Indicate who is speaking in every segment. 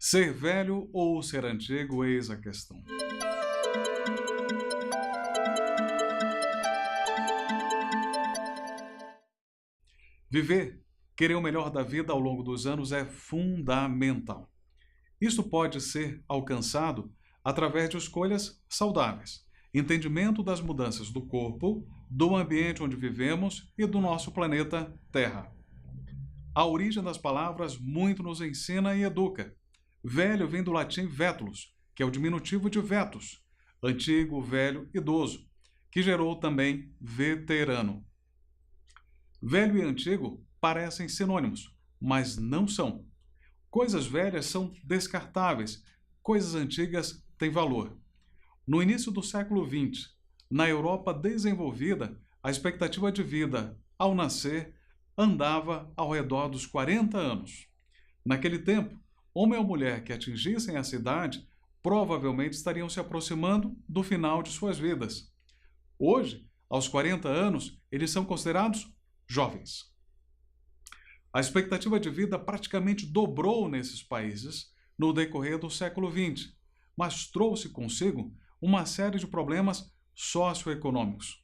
Speaker 1: Ser velho ou ser antigo, eis a questão. Viver, querer o melhor da vida ao longo dos anos é fundamental. Isso pode ser alcançado através de escolhas saudáveis, entendimento das mudanças do corpo, do ambiente onde vivemos e do nosso planeta Terra. A origem das palavras muito nos ensina e educa. Velho vem do latim vetulus, que é o diminutivo de vetus, antigo, velho, idoso, que gerou também veterano. Velho e antigo parecem sinônimos, mas não são. Coisas velhas são descartáveis, coisas antigas têm valor. No início do século XX, na Europa desenvolvida, a expectativa de vida ao nascer andava ao redor dos 40 anos. Naquele tempo, homem ou mulher que atingissem essa idade provavelmente estariam se aproximando do final de suas vidas. Hoje, aos 40 anos, eles são considerados jovens. A expectativa de vida praticamente dobrou nesses países no decorrer do século XX, mas trouxe consigo uma série de problemas socioeconômicos.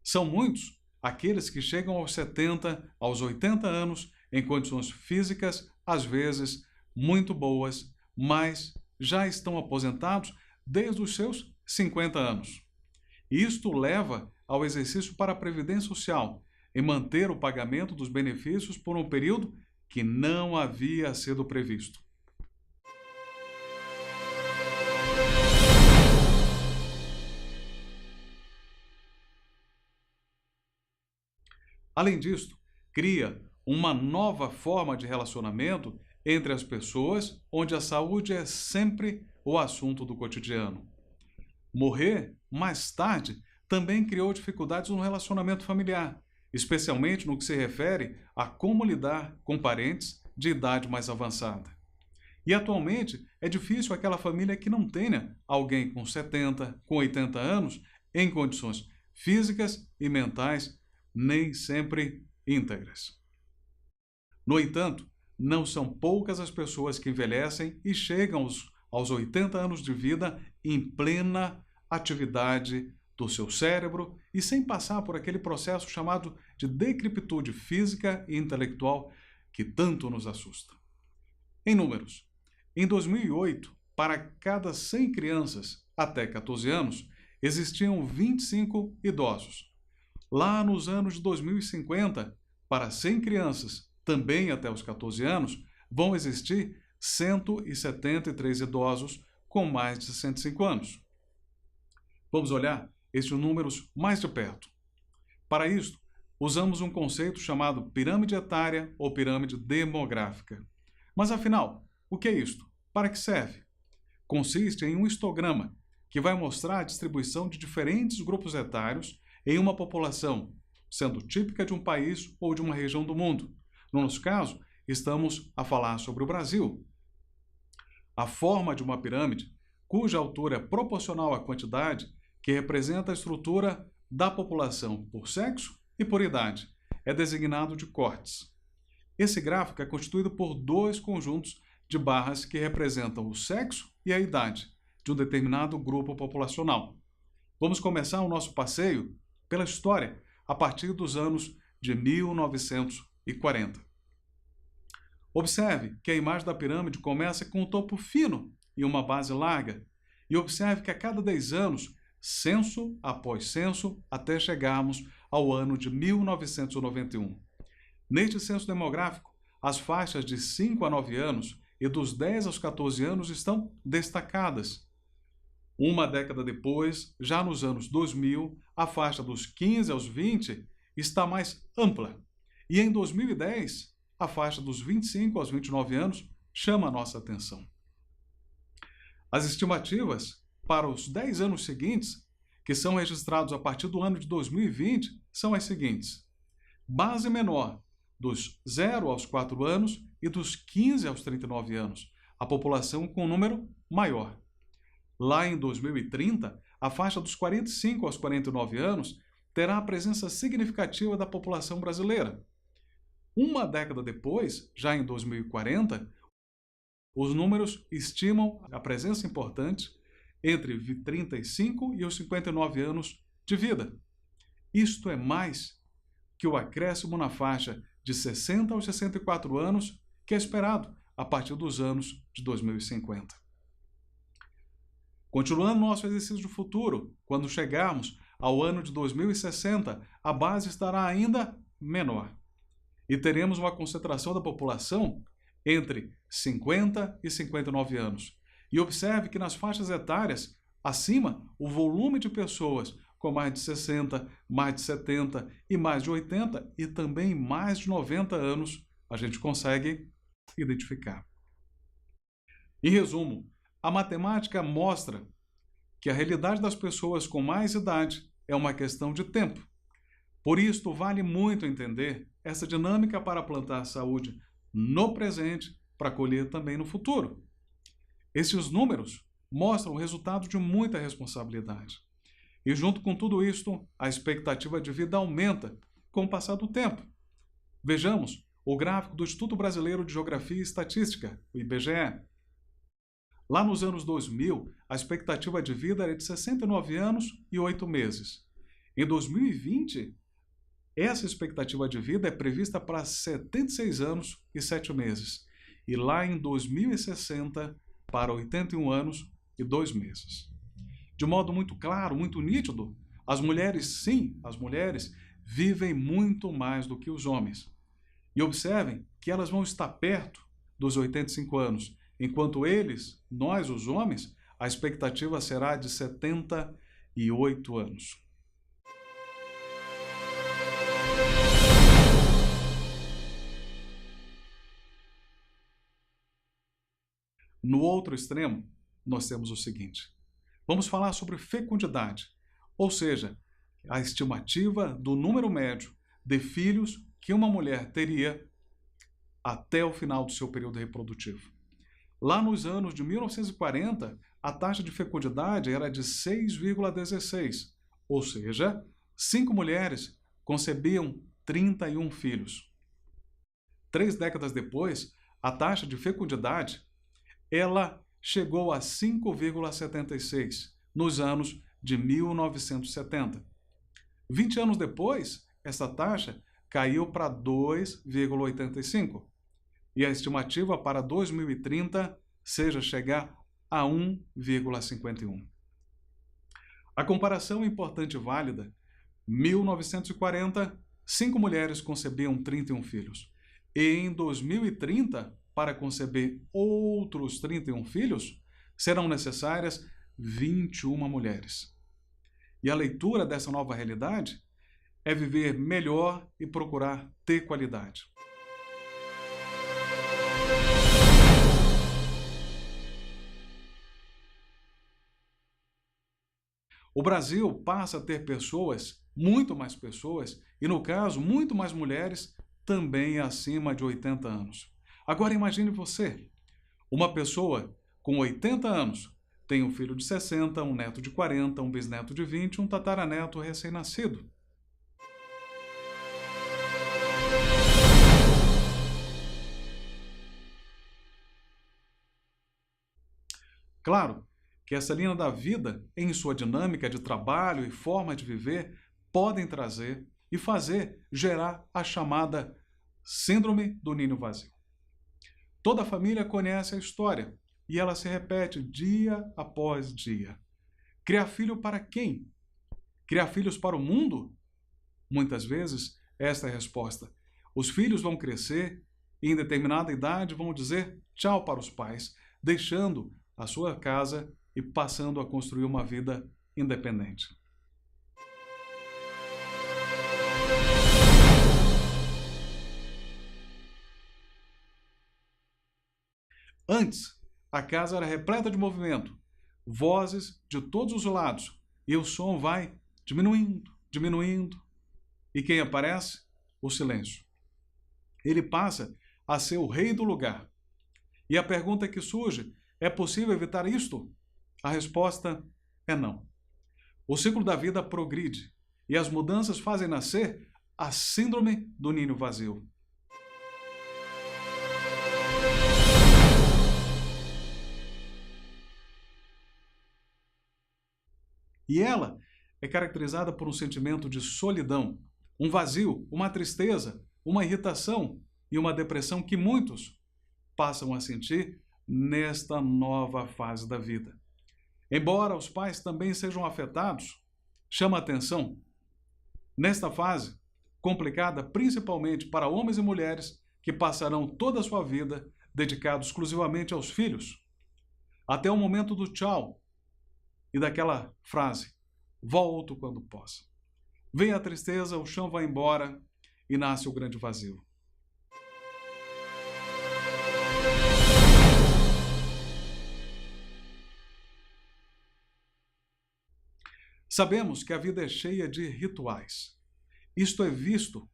Speaker 1: São muitos aqueles que chegam aos 70, aos 80 anos em condições físicas, às vezes, muito boas, mas já estão aposentados desde os seus 50 anos. Isto leva ao exercício para a Previdência Social, em manter o pagamento dos benefícios por um período que não havia sido previsto. Além disso, cria uma nova forma de relacionamento entre as pessoas, onde a saúde é sempre o assunto do cotidiano. Morrer, mais tarde, também criou dificuldades no relacionamento familiar, especialmente no que se refere a como lidar com parentes de idade mais avançada. E atualmente é difícil aquela família que não tenha alguém com 70, com 80 anos em condições físicas e mentais nem sempre íntegras. No entanto, não são poucas as pessoas que envelhecem e chegam aos 80 anos de vida em plena atividade do seu cérebro e sem passar por aquele processo chamado de decrepitude física e intelectual que tanto nos assusta. Em números, em 2008, para cada 100 crianças até 14 anos, existiam 25 idosos. Lá nos anos de 2050, para 100 crianças, também até os 14 anos, vão existir 173 idosos com mais de 65 anos. Vamos olhar estes números mais de perto. Para isso, usamos um conceito chamado pirâmide etária ou pirâmide demográfica. Mas afinal, o que é isto? Para que serve? Consiste em um histograma que vai mostrar a distribuição de diferentes grupos etários em uma população, sendo típica de um país ou de uma região do mundo. No nosso caso, estamos a falar sobre o Brasil. A forma de uma pirâmide, cuja altura é proporcional à quantidade, que representa a estrutura da população por sexo e por idade, é designado de cortes. Esse gráfico é constituído por dois conjuntos de barras que representam o sexo e a idade de um determinado grupo populacional. Vamos começar o nosso passeio pela história a partir dos anos de 1940. Observe que a imagem da pirâmide começa com um topo fino e uma base larga, e observe que a cada 10 anos, censo após censo, até chegarmos ao ano de 1991. Neste censo demográfico, as faixas de 5 a 9 anos e dos 10 aos 14 anos estão destacadas. Uma década depois, já nos anos 2000, a faixa dos 15 aos 20 está mais ampla. E em 2010, a faixa dos 25 aos 29 anos chama a nossa atenção. As estimativas para os 10 anos seguintes, que são registrados a partir do ano de 2020, são as seguintes. Base menor, dos 0 aos 4 anos e dos 15 aos 39 anos, a população com um número maior. Lá em 2030, a faixa dos 45 aos 49 anos terá a presença significativa da população brasileira. Uma década depois, já em 2040, Os números estimam a presença importante entre 35 e os 59 anos de vida. Isto é mais que o acréscimo na faixa de 60 aos 64 anos que é esperado a partir dos anos de 2050. Continuando nosso exercício de futuro, quando chegarmos ao ano de 2060, a base estará ainda menor e teremos uma concentração da população entre 50 e 59 anos. E observe que nas faixas etárias acima, o volume de pessoas com mais de 60, mais de 70 e mais de 80 e também mais de 90 anos a gente consegue identificar. Em resumo, a matemática mostra que a realidade das pessoas com mais idade é uma questão de tempo. Por isso, vale muito entender essa dinâmica para plantar saúde no presente para colher também no futuro. Esses números mostram o resultado de muita responsabilidade. E junto com tudo isto, a expectativa de vida aumenta com o passar do tempo. Vejamos o gráfico do Instituto Brasileiro de Geografia e Estatística, o IBGE. Lá nos anos 2000, a expectativa de vida era de 69 anos e 8 meses. Em 2020, essa expectativa de vida é prevista para 76 anos e 7 meses. E lá em 2060, para 81 anos e 2 meses. De modo muito claro, muito nítido, as mulheres, sim, as mulheres vivem muito mais do que os homens. E observem que elas vão estar perto dos 85 anos, enquanto eles, nós, os homens, a expectativa será de 78 anos. No outro extremo, nós temos o seguinte. Vamos falar sobre fecundidade, ou seja, a estimativa do número médio de filhos que uma mulher teria até o final do seu período reprodutivo. Lá nos anos de 1940, a taxa de fecundidade era de 6,16, ou seja, 5 mulheres concebiam 31 filhos. 3 décadas depois, a taxa de fecundidade ela chegou a 5,76 nos anos de 1970. 20 anos depois, essa taxa caiu para 2,85. E a estimativa para 2030 seja chegar a 1,51. A comparação é importante e válida. 1940, 5 mulheres concebiam 31 filhos. E em 2030, para conceber outros 31 filhos, serão necessárias 21 mulheres. E a leitura dessa nova realidade é viver melhor e procurar ter qualidade. O Brasil passa a ter pessoas, muito mais pessoas, e no caso, muito mais mulheres, também acima de 80 anos. Agora imagine você, uma pessoa com 80 anos, tem um filho de 60, um neto de 40, um bisneto de 20, um tataraneto recém-nascido. Claro que essa linha da vida, em sua dinâmica de trabalho e forma de viver, podem trazer e gerar a chamada síndrome do ninho vazio. Toda a família conhece a história e ela se repete dia após dia. Criar filho para quem? Criar filhos para o mundo? Muitas vezes, esta é a resposta. Os filhos vão crescer e, em determinada idade, vão dizer tchau para os pais, deixando a sua casa e passando a construir uma vida independente. Antes, a casa era repleta de movimento, vozes de todos os lados, e o som vai diminuindo, diminuindo. E quem aparece? O silêncio. Ele passa a ser o rei do lugar. E a pergunta que surge, é possível evitar isto? A resposta é não. O ciclo da vida progride, e as mudanças fazem nascer a síndrome do ninho vazio. E ela é caracterizada por um sentimento de solidão, um vazio, uma tristeza, uma irritação e uma depressão que muitos passam a sentir nesta nova fase da vida. Embora os pais também sejam afetados, chama a atenção, nesta fase, complicada principalmente para homens e mulheres que passarão toda a sua vida dedicados exclusivamente aos filhos, até o momento do tchau e daquela frase, volto quando possa. Vem a tristeza, o chão vai embora e nasce o grande vazio. Sabemos que a vida é cheia de rituais. Isto é visto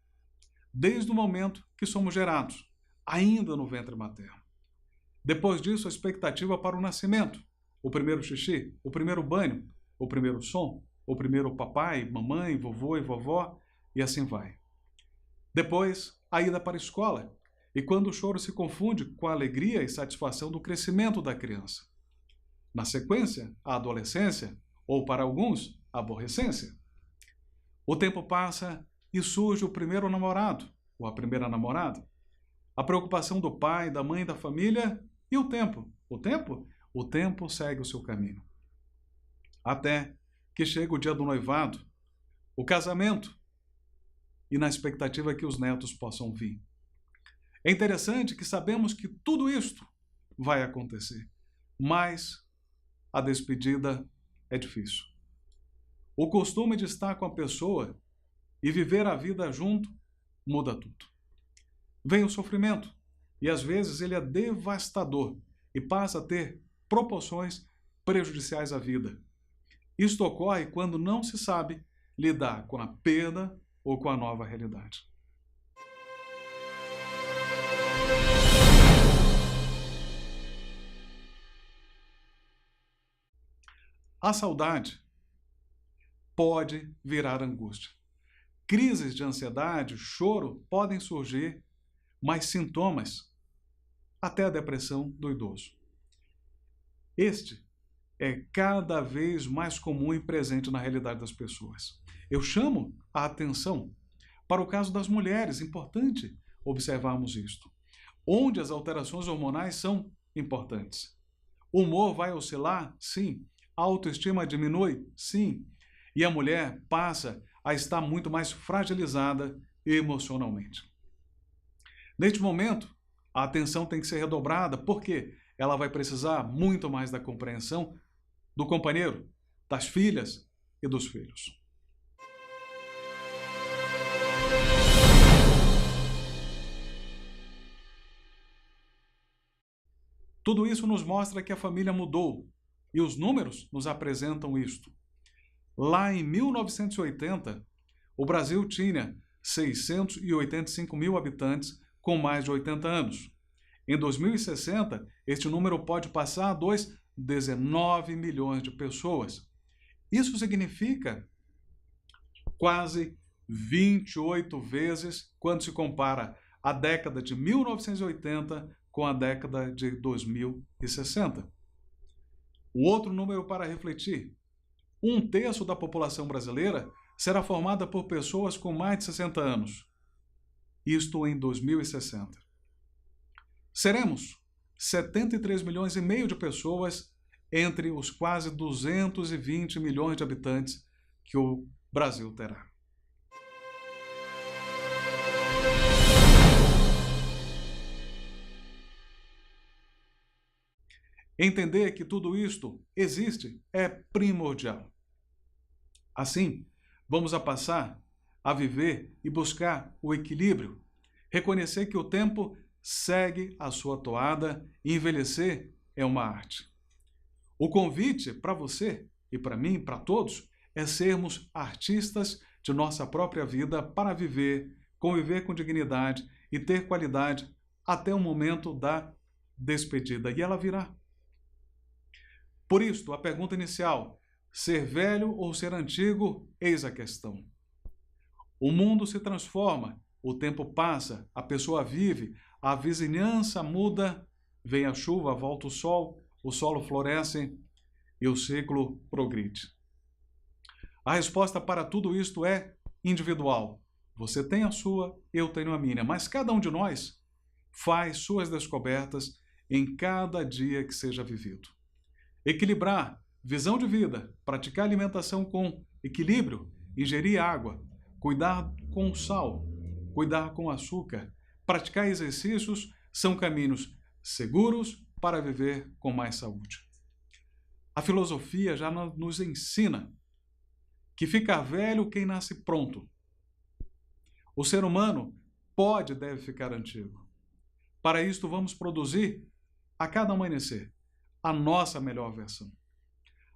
Speaker 1: desde o momento que somos gerados, ainda no ventre materno. Depois disso, a expectativa para o nascimento, o primeiro xixi, o primeiro banho, o primeiro som, o primeiro papai, mamãe, vovô e vovó, e assim vai. Depois, a ida para a escola, e quando o choro se confunde com a alegria e satisfação do crescimento da criança. Na sequência, a adolescência, ou para alguns, a aborrecência. O tempo passa e surge o primeiro namorado, ou a primeira namorada. A preocupação do pai, da mãe, da família e o tempo. O tempo segue o seu caminho. Até que chega o dia do noivado, o casamento, e na expectativa que os netos possam vir. É interessante que sabemos que tudo isto vai acontecer, mas a despedida é difícil. O costume de estar com a pessoa e viver a vida junto muda tudo. Vem o sofrimento, e às vezes ele é devastador e passa a ter proporções prejudiciais à vida. Isto ocorre quando não se sabe lidar com a perda ou com a nova realidade. A saudade pode virar angústia. Crises de ansiedade, choro podem surgir, mas sintomas, até a depressão do idoso. Este é cada vez mais comum e presente na realidade das pessoas. Eu chamo a atenção para o caso das mulheres, importante observarmos isto, onde as alterações hormonais são importantes. O humor vai oscilar? Sim. A autoestima diminui? Sim. E a mulher passa a estar muito mais fragilizada emocionalmente. Neste momento, a atenção tem que ser redobrada, porque ela vai precisar muito mais da compreensão do companheiro, das filhas e dos filhos. Tudo isso nos mostra que a família mudou, e os números nos apresentam isto. Lá em 1980, o Brasil tinha 685 mil habitantes com mais de 80 anos. Em 2060, este número pode passar a 19 milhões de pessoas. Isso significa quase 28 vezes quando se compara a década de 1980 com a década de 2060. O outro número para refletir: 1/3 da população brasileira será formada por pessoas com mais de 60 anos. Isto em 2060. Seremos 73 milhões e meio de pessoas entre os quase 220 milhões de habitantes que o Brasil terá. Entender que tudo isto existe é primordial. Assim, vamos passar a viver e buscar o equilíbrio, reconhecer que o tempo segue a sua toada e envelhecer é uma arte. O convite para você e para mim, para todos, é sermos artistas de nossa própria vida para viver, conviver com dignidade e ter qualidade até o momento da despedida. E ela virá. Por isso, a pergunta inicial: ser velho ou ser antigo? Eis a questão. O mundo se transforma, o tempo passa, a pessoa vive, a vizinhança muda, vem a chuva, volta o solo floresce e o ciclo progride. A resposta para tudo isto é individual. Você tem a sua, eu tenho a minha, mas cada um de nós faz suas descobertas em cada dia que seja vivido. Equilibrar visão de vida, praticar alimentação com equilíbrio, ingerir água, cuidar com sal, cuidar com açúcar, praticar exercícios são caminhos seguros para viver com mais saúde. A filosofia já nos ensina que fica velho quem nasce pronto. O ser humano pode e deve ficar antigo. Para isto, vamos produzir, a cada amanhecer, a nossa melhor versão.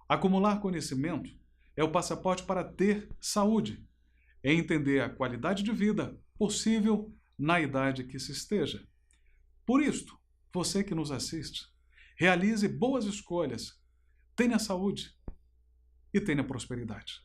Speaker 1: Acumular conhecimento é o passaporte para ter saúde, é entender a qualidade de vida possível na idade que se esteja. Por isto, você que nos assiste, realize boas escolhas, tenha saúde e tenha prosperidade.